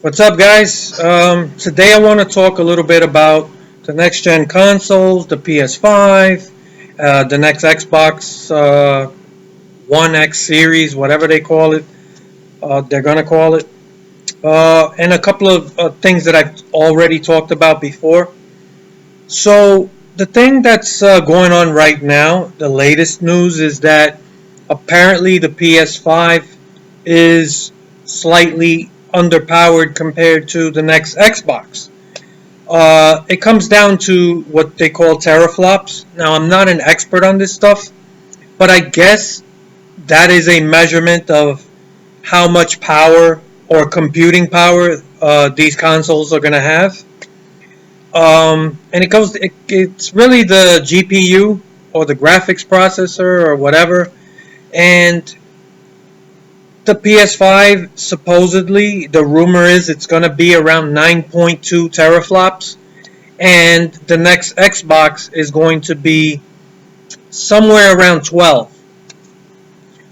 What's up, guys? Today I want to talk a little bit about the next gen consoles, the PS5, the next Xbox One X series, whatever they call it, they're going to call it, and a couple of things that I've already talked about before. So, the thing that's going on right now, the latest news is that apparently the PS5 is slightly underpowered compared to the next Xbox. It comes down to what they call teraflops. Now, I'm not an expert on this stuff, but I guess that is a measurement of how much power or computing power these consoles are going to have. And it's really the GPU or the graphics processor or whatever. And the PS5, supposedly, the rumor is it's going to be around 9.2 teraflops. And the next Xbox is going to be somewhere around 12.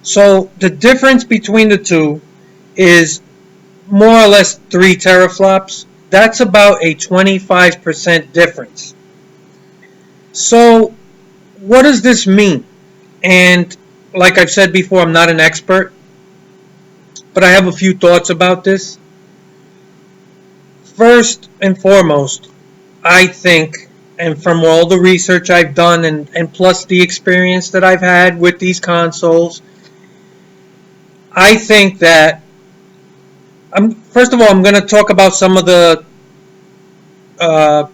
So the difference between the two is more or less 3 teraflops. That's about a 25% difference. So what does this mean? And like I've said before, I'm not an expert, but I have a few thoughts about this. First and foremost, I think, and from all the research I've done and plus the experience that I've had with these consoles, I think that first of all, I'm going to talk about some of the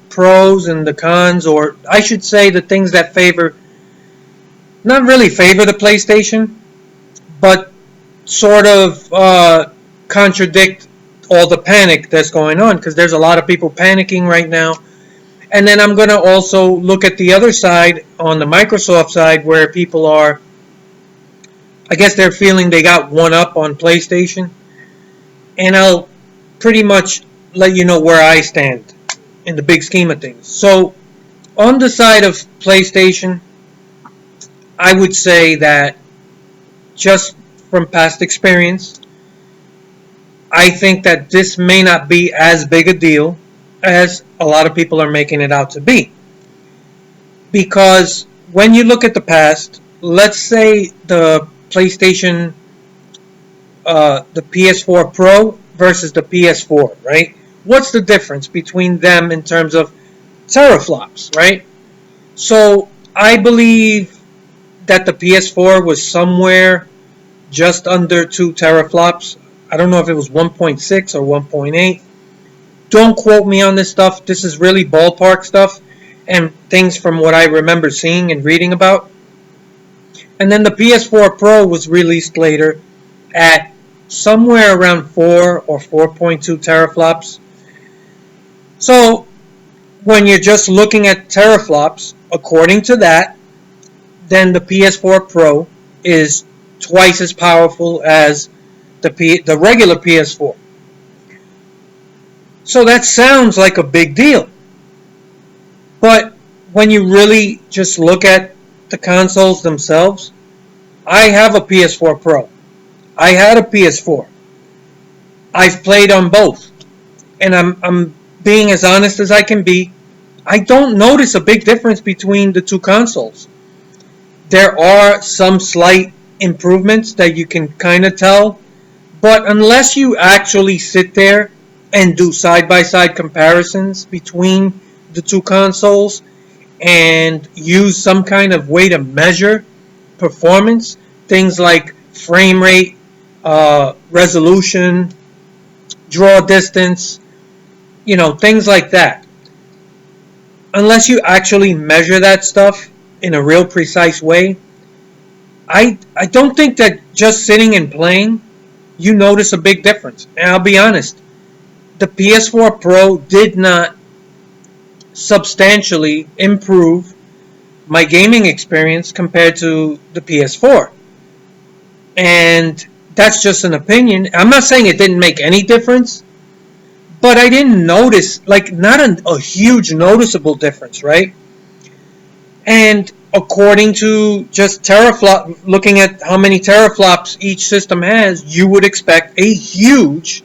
pros and the cons, or I should say the things that not really favor the PlayStation, but sort of contradict all the panic that's going on, because there's a lot of people panicking right now. And then I'm going to also look at the other side, on the Microsoft side, where people are, I guess they're feeling they got one up on PlayStation. And I'll pretty much let you know where I stand in the big scheme of things. So, on the side of PlayStation, I would say that just from past experience, I think that this may not be as big a deal as a lot of people are making it out to be. Because when you look at the past, let's say the PlayStation, the PS4 Pro versus the PS4, right? What's the difference between them in terms of teraflops, right? So I believe that the PS4 was somewhere just under 2 teraflops. I don't know if it was 1.6 or 1.8. Don't quote me on this stuff. This is really ballpark stuff and things from what I remember seeing and reading about. And then the PS4 Pro was released later at somewhere around 4 or 4.2 teraflops. So when you're just looking at teraflops, according to that, then the PS4 Pro is twice as powerful as the regular PS4. So that sounds like a big deal. But when you really just look at the consoles themselves, I have a PS4 Pro. I had a PS4. I've played on both. And I'm being as honest as I can be. I don't notice a big difference between the two consoles. There are some slight improvements that you can kind of tell, but unless you actually sit there and do side-by-side comparisons between the two consoles and use some kind of way to measure performance, things like frame rate, resolution, draw distance, things like that. Unless you actually measure that stuff in a real precise way, I don't think that just sitting and playing, you notice a big difference. And I'll be honest, the PS4 Pro did not substantially improve my gaming experience compared to the PS4. And that's just an opinion. I'm not saying it didn't make any difference, but I didn't notice, not a huge noticeable difference, right? And according to just teraflop, looking at how many teraflops each system has, you would expect a huge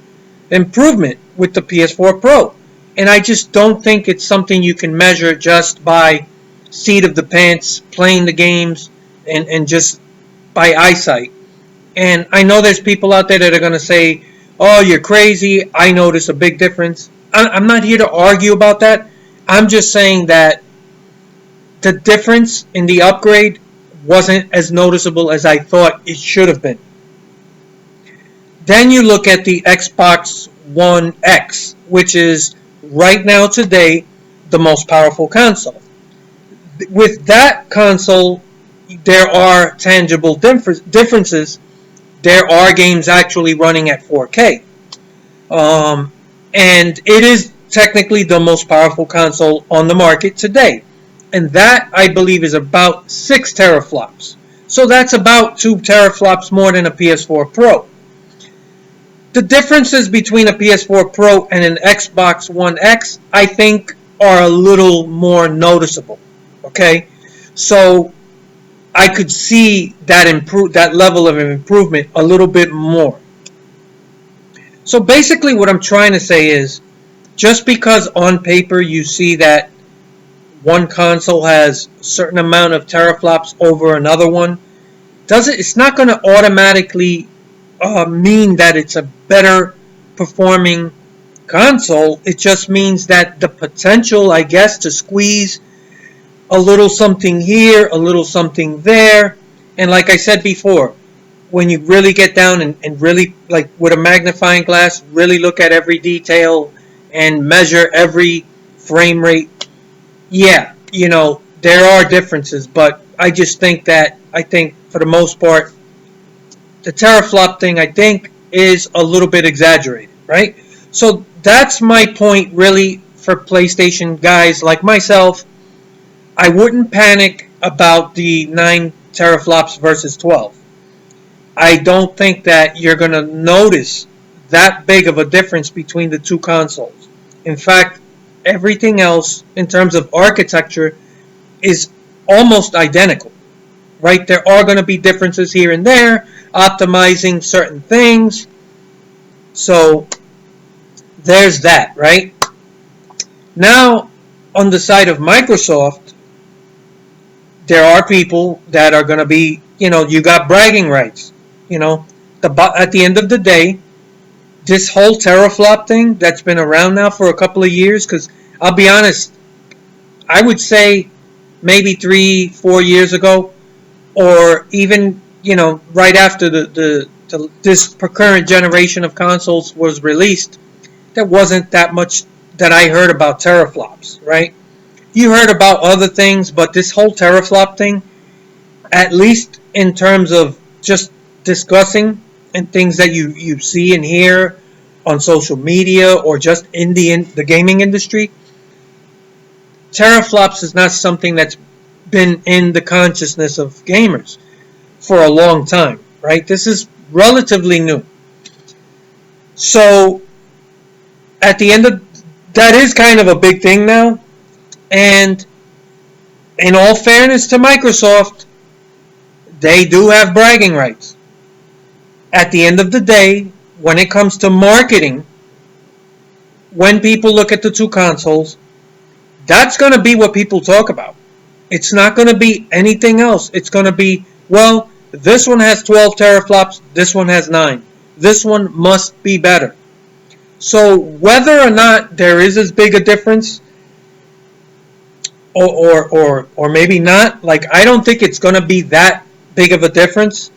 improvement with the PS4 Pro. And I just don't think it's something you can measure just by seat of the pants, playing the games, and just by eyesight. And I know there's people out there that are going to say, oh, you're crazy. I notice a big difference. I'm not here to argue about that. I'm just saying that the difference in the upgrade wasn't as noticeable as I thought it should have been. Then you look at the Xbox One X, which is right now today the most powerful console. With that console, there are tangible differences. There are games actually running at 4K. And it is technically the most powerful console on the market today. And that, I believe, is about 6 teraflops. So that's about 2 teraflops more than a PS4 Pro. The differences between a PS4 Pro and an Xbox One X, I think, are a little more noticeable. Okay? So I could see that level of improvement a little bit more. So basically what I'm trying to say is, just because on paper you see that one console has a certain amount of teraflops over another one, it's not going to automatically mean that it's a better performing console. It just means that the potential, I guess, to squeeze a little something here, a little something there. And like I said before, when you really get down and really, like with a magnifying glass, really look at every detail and measure every frame rate, yeah, there are differences, but I just think for the most part, the teraflop thing, I think, is a little bit exaggerated, right? So that's my point, really, for PlayStation guys like myself. I wouldn't panic about the 9 teraflops versus 12. I don't think that you're going to notice that big of a difference between the two consoles. In fact, everything else in terms of architecture is almost identical, right? There are going to be differences here and there, optimizing certain things. So there's that, right? Now, on the side of Microsoft, there are people that are going to be, you got bragging rights. At the end of the day, this whole teraflop thing that's been around now for a couple of years, because I'll be honest, I would say maybe 3-4 years ago, or even right after this current generation of consoles was released, there wasn't that much that I heard about teraflops, right? You heard about other things, but this whole teraflop thing, at least in terms of just discussing and things that you see and hear on social media or just in the gaming industry, teraflops is not something that's been in the consciousness of gamers for a long time, right? This is relatively new. So at the end of that is kind of a big thing now. And in all fairness to Microsoft, they do have bragging rights. At the end of the day, when it comes to marketing, when people look at the two consoles, that's going to be what people talk about. It's not going to be anything else. It's going to be, well, this one has 12 teraflops, this one has 9. This one must be better. So whether or not there is as big a difference, or maybe not, like, I don't think it's going to be that big of a difference.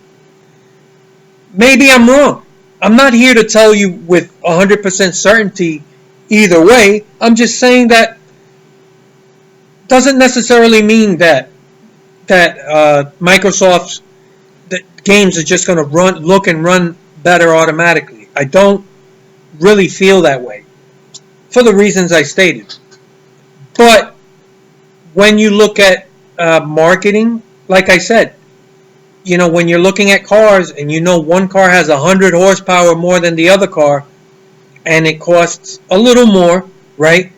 Maybe I'm wrong. I'm not here to tell you with 100% certainty either way. I'm just saying that doesn't necessarily mean that Microsoft's games are just going to look and run better automatically. I don't really feel that way for the reasons I stated. But when you look at marketing, like I said, when you're looking at cars and one car has 100 horsepower more than the other car and it costs a little more, right?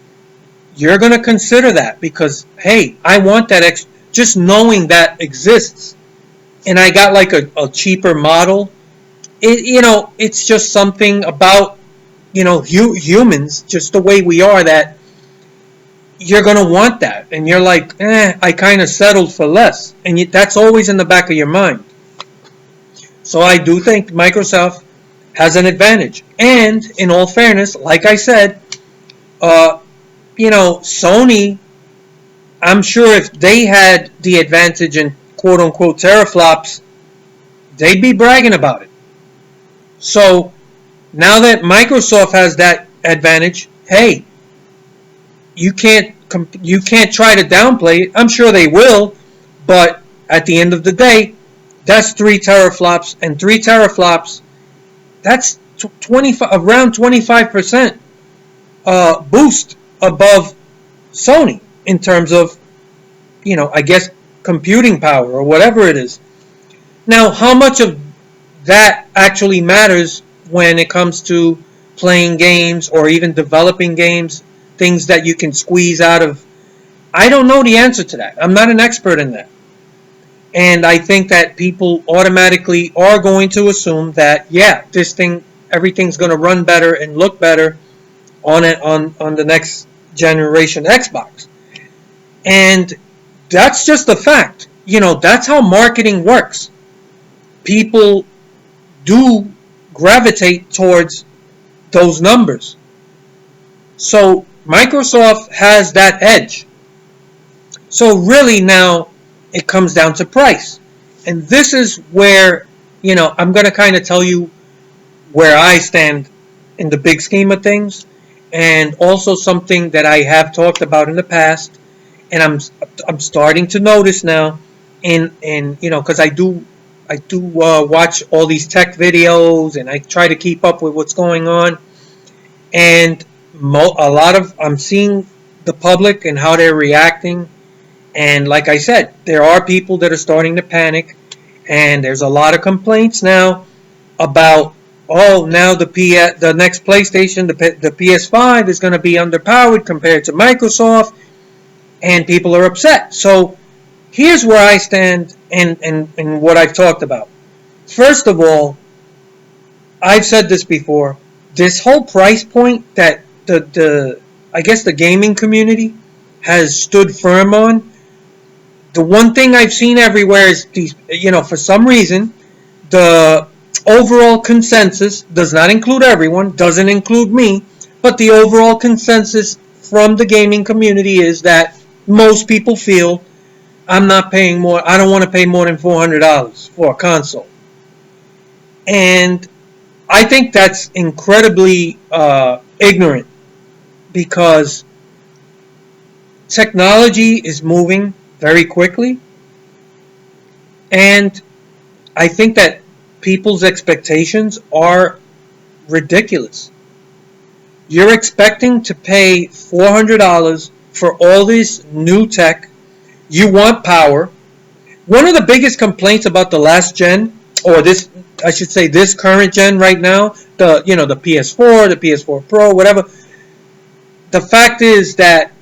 You're going to consider that because, hey, I want that just knowing that exists. And I got like a cheaper model. It's just something about humans, just the way we are, that you're going to want that. And you're like, I kind of settled for less. And that's always in the back of your mind. So I do think Microsoft has an advantage. And in all fairness, like I said, Sony, I'm sure if they had the advantage in quote unquote teraflops, they'd be bragging about it. So now that Microsoft has that advantage, hey, you can't try to downplay it. I'm sure they will, but at the end of the day, that's 3 teraflops, and 3 teraflops, that's around 25% boost above Sony in terms of, I guess, computing power or whatever it is. Now, how much of that actually matters when it comes to playing games or even developing games, things that you can squeeze out of? I don't know the answer to that. I'm not an expert in that. And I think that people automatically are going to assume that, yeah, everything's going to run better and look better on the next generation Xbox. And that's just a fact. That's how marketing works. People do gravitate towards those numbers. So Microsoft has that edge. So really now it comes down to price. And this is where, I'm going to kind of tell you where I stand in the big scheme of things, and also something that I have talked about in the past, and I'm starting to notice now, because I do watch all these tech videos, and I try to keep up with what's going on, and I'm seeing the public and how they're reacting. And like I said, there are people that are starting to panic, and there's a lot of complaints now about, now the next PlayStation, the PS5 is going to be underpowered compared to Microsoft, and people are upset. So here's where I stand and what I've talked about. First of all, I've said this before, this whole price point that I guess the gaming community has stood firm on. The one thing I've seen everywhere is for some reason, the overall consensus does not include everyone, doesn't include me, but the overall consensus from the gaming community is that most people feel I don't want to pay more than $400 for a console. And I think that's incredibly ignorant, because technology is moving very quickly, and I think that people's expectations are ridiculous. You're expecting to pay $400 for all this new tech. You want power. One of the biggest complaints about the last gen, or this current gen right now, the PS4, the PS4 Pro, whatever. The fact is that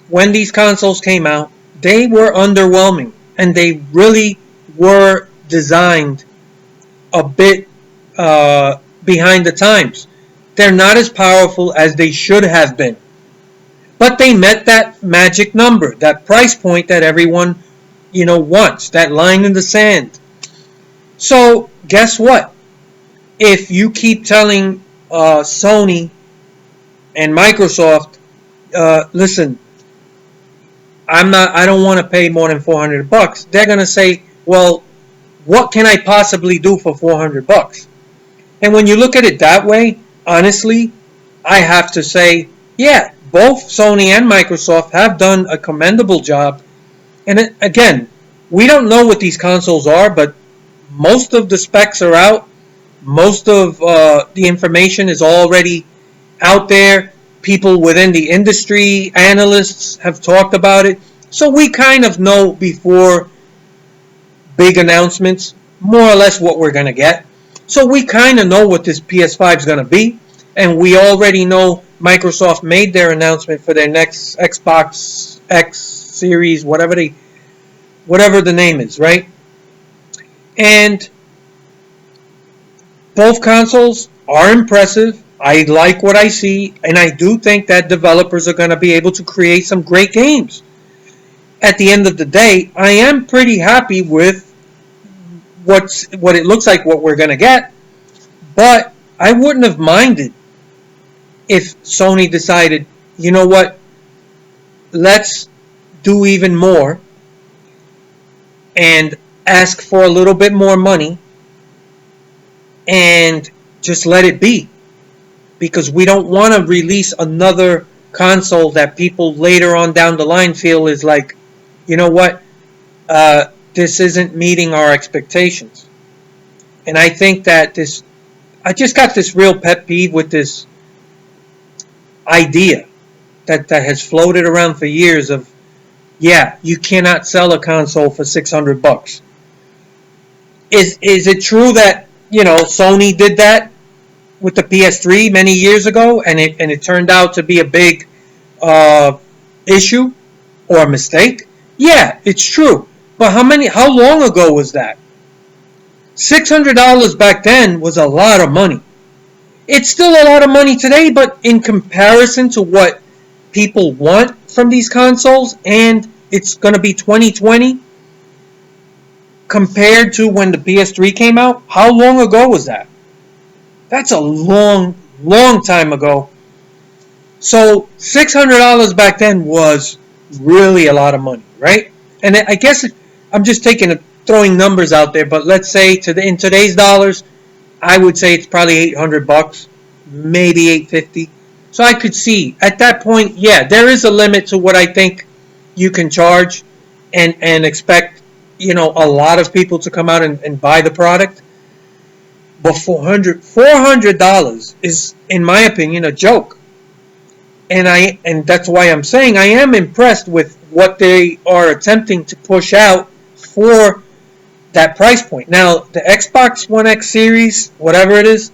when these consoles came out, they were underwhelming, and they really were designed a bit behind the times. They're not as powerful as they should have been. But they met that magic number, that price point that everyone, wants, that line in the sand. So, guess what? If you keep telling Sony and Microsoft, listen, I don't want to pay more than $400, they're going to say, well, what can I possibly do for $400? And when you look at it that way, honestly, I have to say, yeah, both Sony and Microsoft have done a commendable job. And again, we don't know what these consoles are, but most of the specs are out. Most of the information is already out there. People within the industry, analysts, have talked about it. So we kind of know before big announcements more or less what we're going to get. So we kind of know what this PS5 is going to be. And we already know Microsoft made their announcement for their next Xbox X series, whatever the name is, right? And both consoles are impressive. I like what I see, and I do think that developers are going to be able to create some great games. At the end of the day, I am pretty happy with what it looks like, what we're going to get, but I wouldn't have minded if Sony decided, you know what, let's do even more and ask for a little bit more money and just let it be, because we don't want to release another console that people later on down the line feel is like, you know what, this isn't meeting our expectations. And I think that I just got this real pet peeve with this idea that has floated around for years of, yeah, you cannot sell a console for $600. Is it true that, Sony did that with the PS3 many years ago, and it turned out to be a big issue or a mistake? Yeah, it's true. But how long ago was that? $600 back then was a lot of money. It's still a lot of money today, but in comparison to what people want from these consoles, and it's going to be 2020 compared to when the PS3 came out, how long ago was that? That's a long, long time ago. So $600 back then was really a lot of money, right? And I guess I'm just throwing numbers out there, but let's say in today's dollars, I would say it's probably $800, maybe $850. So I could see at that point, yeah, there is a limit to what I think you can charge and expect, a lot of people to come out and buy the product. But $400 is, in my opinion, a joke. And that's why I'm saying I am impressed with what they are attempting to push out for that price point. Now, the Xbox One X series, whatever it is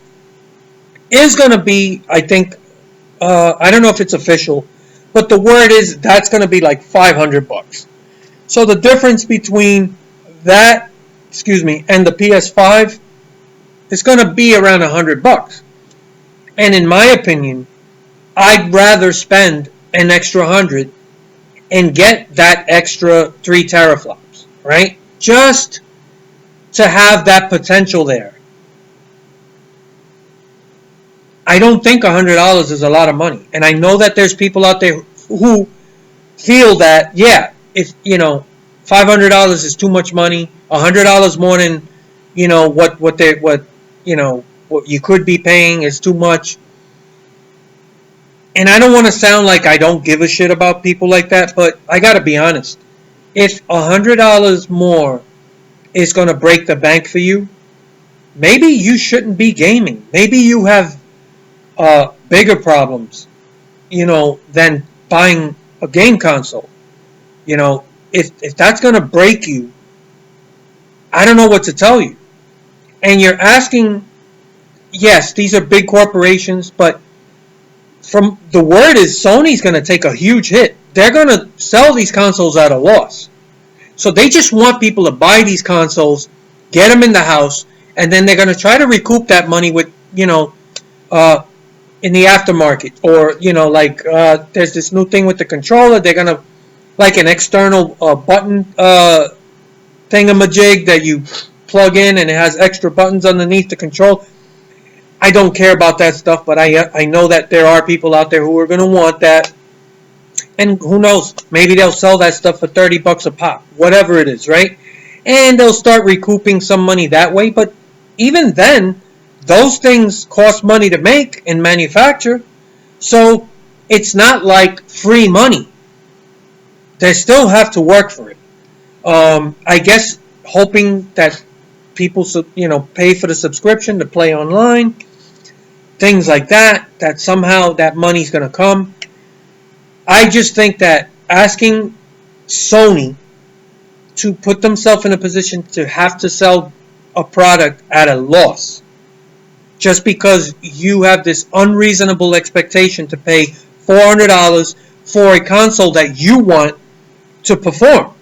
going to be, I think, I don't know if it's official, but the word is that's going to be like $500. So the difference between that, and the PS5 is going to be around $100. And in my opinion, I'd rather spend an extra 100 and get that extra 3 teraflops, right? Just to have that potential there. I don't think $100 is a lot of money. And I know that there's people out there who feel that, yeah, if, $500 is too much money, $100 more than, what you could be paying is too much. And I don't want to sound like I don't give a shit about people like that, but I gotta be honest. If $100 more is going to break the bank for you, maybe you shouldn't be gaming. Maybe you have bigger problems, than buying a game console. If that's going to break you, I don't know what to tell you. And you're asking, yes, these are big corporations, but from the word is Sony's going to take a huge hit. They're going to sell these consoles at a loss. So they just want people to buy these consoles, get them in the house, and then they're going to try to recoup that money with, in the aftermarket. Or, there's this new thing with the controller. They're going to, like an external button thingamajig that you plug in and it has extra buttons underneath the control. I don't care about that stuff, but I know that there are people out there who are going to want that. And who knows, maybe they'll sell that stuff for $30 a pop, whatever it is, right? And they'll start recouping some money that way. But even then, those things cost money to make and manufacture. So it's not like free money. They still have to work for it. I guess hoping that people, pay for the subscription to play online, things like that, that somehow that money's going to come. I just think that asking Sony to put themselves in a position to have to sell a product at a loss just because you have this unreasonable expectation to pay $400 for a console that you want to perform.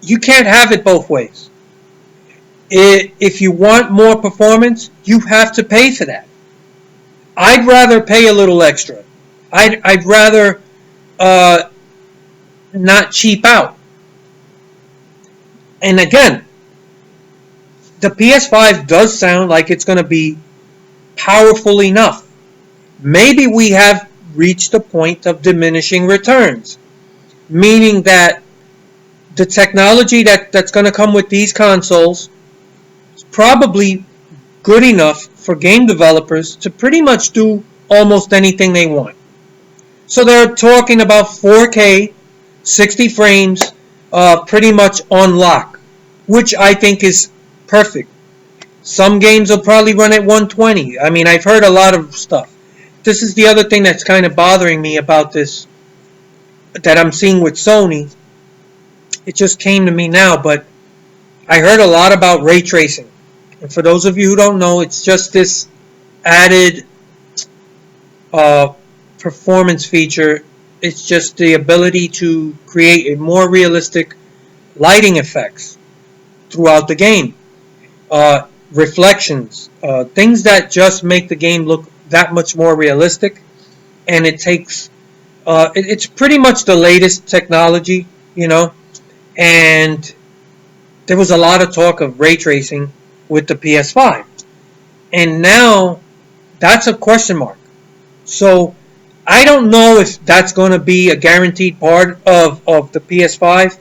You can't have it both ways. If you want more performance, you have to pay for that. I'd rather pay a little extra. I'd rather not cheap out. And again, the PS5 does sound like it's going to be powerful enough. Maybe we have reached the point of diminishing returns, meaning that the technology that's going to come with these consoles is probably good enough for game developers to pretty much do almost anything they want. So they're talking about 4K, 60 frames, pretty much on lock, which I think is perfect. Some games will probably run at 120. I mean, I've heard a lot of stuff. This is the other thing that's kind of bothering me about this that I'm seeing with Sony. It just came to me now, but I heard a lot about ray tracing. And for those of you who don't know, it's just this added performance feature. It's just the ability to create a more realistic lighting effects throughout the game. Reflections, things that just make the game look that much more realistic. And it takes, it's pretty much the latest technology, and there was a lot of talk of ray tracing with the PS5. And now that's a question mark. So I don't know if that's going to be a guaranteed part of the PS5,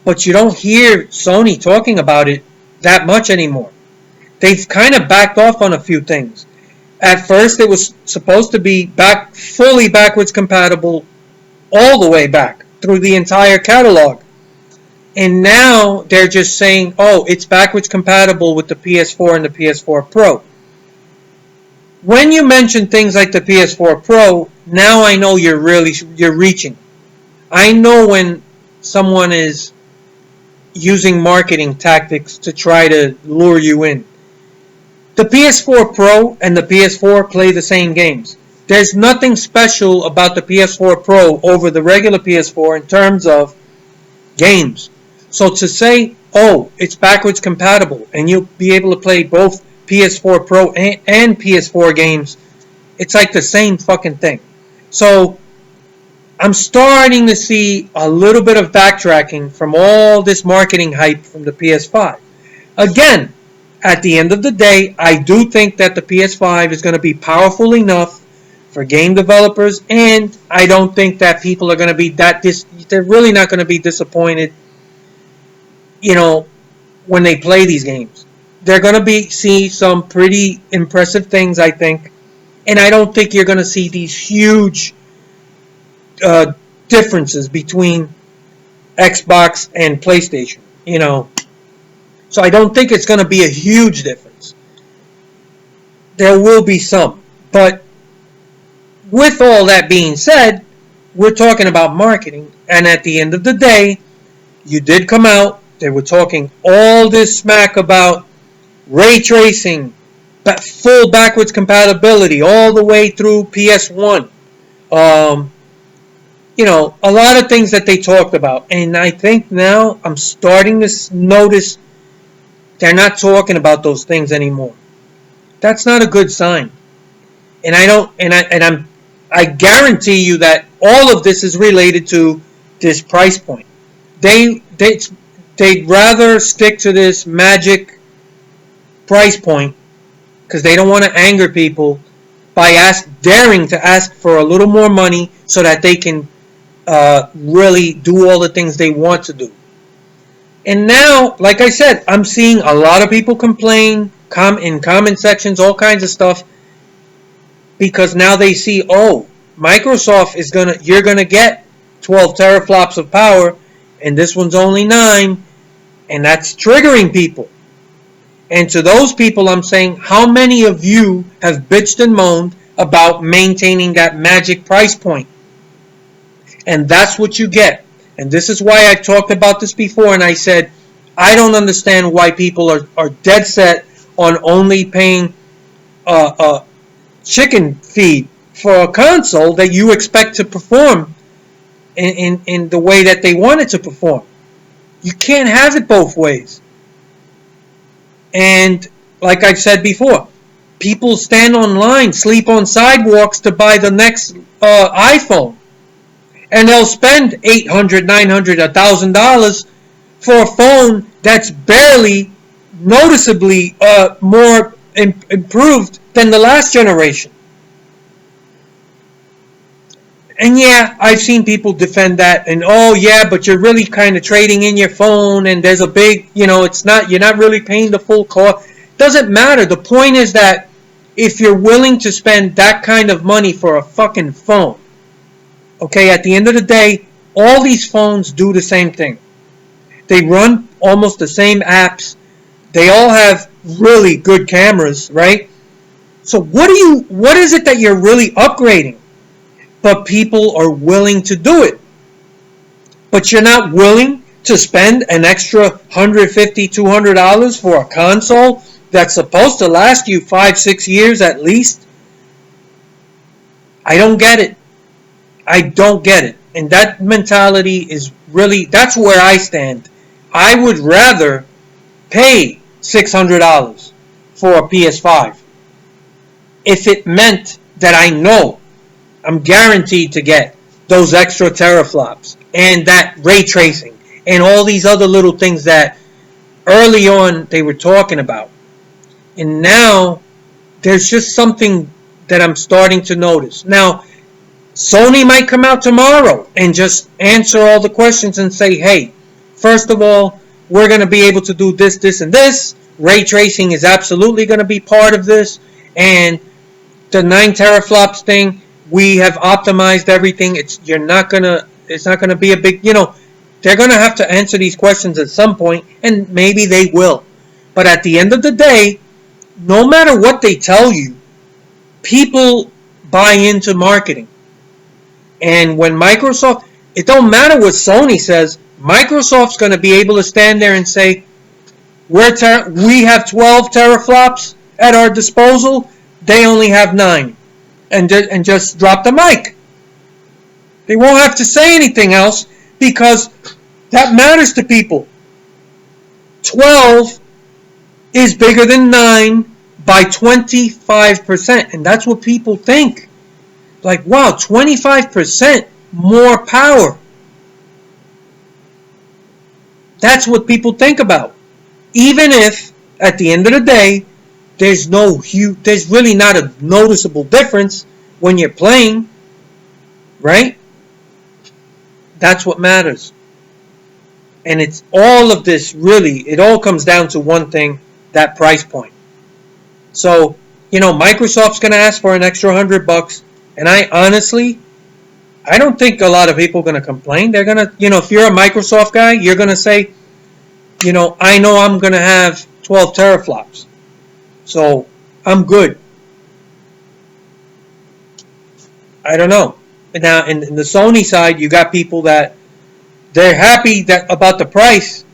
but you don't hear Sony talking about it that much anymore. They've kind of backed off on a few things. At first, it was supposed to be fully backwards compatible all the way back through the entire catalog. And now they're just saying, oh, it's backwards compatible with the PS4 and the PS4 Pro. When you mention things like the PS4 Pro, now I know you're reaching. I know when someone is using marketing tactics to try to lure you in. The PS4 Pro and the PS4 play the same games. There's nothing special about the PS4 Pro over the regular PS4 in terms of games. So to say, oh, it's backwards compatible and you'll be able to play both PS4 Pro and PS4 games, it's like the same fucking thing. So I'm starting to see a little bit of backtracking from all this marketing hype from the PS5. Again, at the end of the day, I do think that the PS5 is going to be powerful enough for game developers, and I don't think that people are going to be they're really not going to be disappointed, when they play these games. They're going to see some pretty impressive things, I think, and I don't think you're going to see these huge differences between Xbox and PlayStation, So I don't think it's going to be a huge difference. There will be some. But with all that being said, we're talking about marketing. And at the end of the day, you did come out. They were talking all this smack about ray tracing, full backwards compatibility, all the way through PS1. A lot of things that they talked about. And I think now I'm starting to notice they're not talking about those things anymore. That's not a good sign. And I guarantee you that all of this is related to this price point. They'd rather stick to this magic price point because they don't want to anger people by daring to ask for a little more money so that they can really do all the things they want to do. And now, like I said, I'm seeing a lot of people complain in comment sections, all kinds of stuff, because now they see, oh, Microsoft you're gonna get 12 teraflops of power, and this one's only 9, and that's triggering people. And to those people, I'm saying, how many of you have bitched and moaned about maintaining that magic price point? And that's what you get. And this is why I've talked about this before, and I said, I don't understand why people are dead set on only paying chicken feed for a console that you expect to perform in the way that they want it to perform. You can't have it both ways. And like I've said before, People stand online, sleep on sidewalks to buy the next iPhone. And they'll spend $800, $900, $1,000 for a phone that's barely noticeably more improved than the last generation. And yeah, I've seen people defend that, and oh yeah, but you're really kind of trading in your phone, and there's a big, it's not, you're not really paying the full cost. Doesn't matter. The point is that if you're willing to spend that kind of money for a fucking phone, okay, at the end of the day, all these phones do the same thing. They run almost the same apps. They all have really good cameras, right? So what is it that you're really upgrading? But people are willing to do it. But you're not willing to spend an extra $150, $200 for a console that's supposed to last you 5-6 years at least? I don't get it. I don't get it. And that mentality is really, that's where I stand. I would rather pay $600 for a PS5 if it meant that I know I'm guaranteed to get those extra teraflops and that ray tracing and all these other little things that early on they were talking about. And now there's just something that I'm starting to notice. Now, Sony might come out tomorrow and just answer all the questions and say, hey, first of all, we're going to be able to do this, this, and this. Ray tracing is absolutely going to be part of this. And the 9 teraflops thing, we have optimized everything. It's not going to be a big, they're going to have to answer these questions at some point, and maybe they will. But at the end of the day, no matter what they tell you, people buy into marketing. And when Microsoft, it don't matter what Sony says, Microsoft's going to be able to stand there and say, we have 12 teraflops at our disposal, they only have 9. And just drop the mic. They won't have to say anything else because that matters to people. 12 is bigger than 9 by 25%. And that's what people think. Like, wow, 25% more power. That's what people think about. Even if, at the end of the day, there's really not a noticeable difference when you're playing, right? That's what matters. And it's all of this really, it all comes down to one thing, that price point. So, Microsoft's going to ask for an extra $100, and I don't think a lot of people are going to complain. They're going to, if you're a Microsoft guy, you're going to say, I know I'm going to have 12 teraflops. So, I'm good. I don't know. Now, in the Sony side, you got people that they're happy about the price,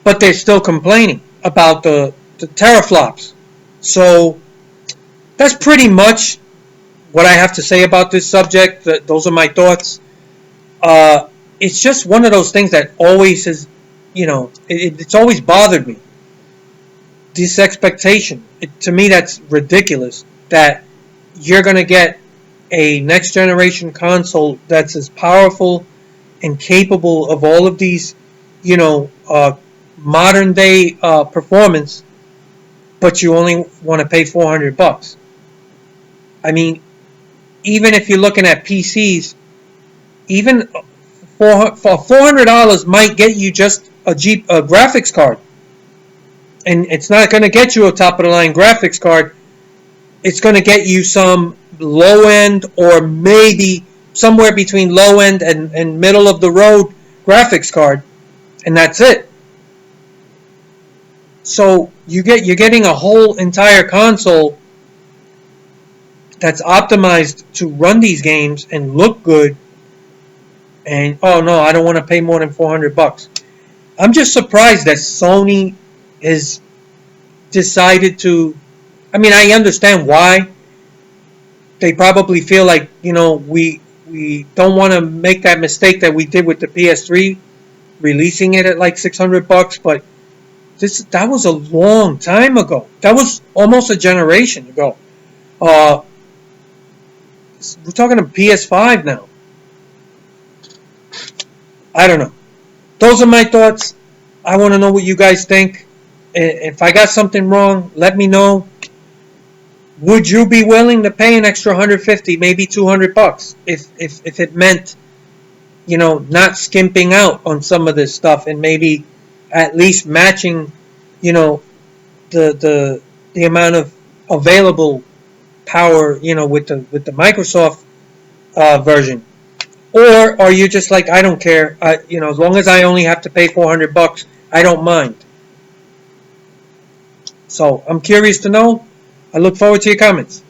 but they're still complaining about the teraflops. So, that's pretty much what I have to say about this subject. Those are my thoughts. It's just one of those things that always has, it's always bothered me. This expectation, to me, that's ridiculous. That you're going to get a next generation console that's as powerful and capable of all of these, modern day performance, but you only want to pay $400. I mean, even if you're looking at PCs, even for $400 might get you just a graphics card. And it's not going to get you a top-of-the-line graphics card. It's going to get you some low-end or maybe somewhere between low-end and middle-of-the-road graphics card. And that's it. So you're getting a whole entire console that's optimized to run these games and look good. And, oh, no, I don't want to pay more than $400. I'm just surprised that Sony has decided to, I understand why. They probably feel like, we don't want to make that mistake that we did with the PS3, releasing it at like $600, but that was a long time ago. That was almost a generation ago. Uh, we're talking a PS5 now. I don't know. Those are my thoughts. I want to know what you guys think. If I got something wrong, let me know. Would you be willing to pay an extra 150, maybe $200 if it meant, not skimping out on some of this stuff and maybe at least matching, you know, the amount of available power, with the Microsoft version? Or are you just like, I don't care, as long as I only have to pay $400, I don't mind. So I'm curious to know. I look forward to your comments.